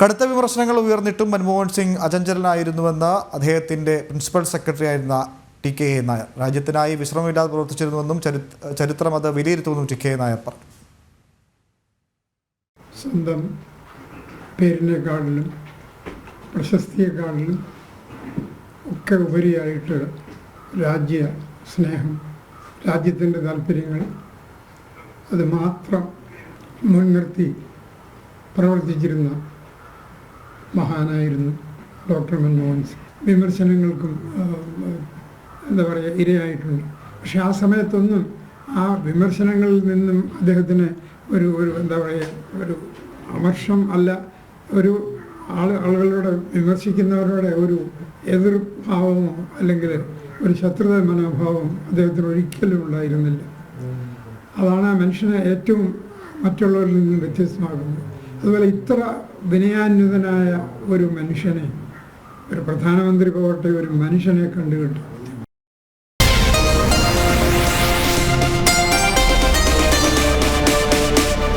കടുത്ത വിമർശനങ്ങൾ ഉയർന്നിട്ടും മൻമോഹൻ സിംഗ് അചഞ്ചലനായിരുന്നുവെന്ന് അദ്ദേഹത്തിൻ്റെ പ്രിൻസിപ്പൽ സെക്രട്ടറി ആയിരുന്ന ടി.കെ. നായർ. രാജ്യത്തിനായി വിശ്രമമില്ലാതെ പ്രവർത്തിച്ചിരുന്നുവെന്നും ചരിത്രം അത് വിലയിരുത്തുമെന്നും ടി.കെ. നായർ പറഞ്ഞു. സ്വന്തം പേരിനെക്കാളിലും പ്രശസ്തിയെക്കാളിലും ഒക്കെ ഉപരിയായിട്ട് രാജ്യ സ്നേഹം, രാജ്യത്തിൻ്റെ താല്പര്യങ്ങൾ അത് മാത്രം മുൻനിർത്തി പ്രവർത്തിച്ചിരുന്ന മഹാനായിരുന്നു ഡോക്ടർ മൻമോഹൻ സിംഗ്. വിമർശനങ്ങൾക്കും ഇരയായിട്ടുണ്ട്. പക്ഷെ ആ സമയത്തൊന്നും ആ വിമർശനങ്ങളിൽ നിന്നും അദ്ദേഹത്തിന് ഒരു ഒരു അമർഷം അല്ല, ഒരു ആളുകളോട് വിമർശിക്കുന്നവരോട് ഒരു എതിർഭാവമോ അല്ലെങ്കിൽ ഒരു ശത്രുത മനോഭാവം അദ്ദേഹത്തിന് ഒരിക്കലും ഉണ്ടായിരുന്നില്ല. അതാണ് ആ മനുഷ്യനെ ഏറ്റവും മറ്റുള്ളവരിൽ നിന്നും വ്യത്യസ്തമാകുന്നത്. അതുപോലെ ഇത്ര വിനയാന്വിതനായ ഒരു മനുഷ്യനെ, ഒരു പ്രധാനമന്ത്രി പോകട്ടെ, ഒരു മനുഷ്യനെ കണ്ടുകിട്ടും.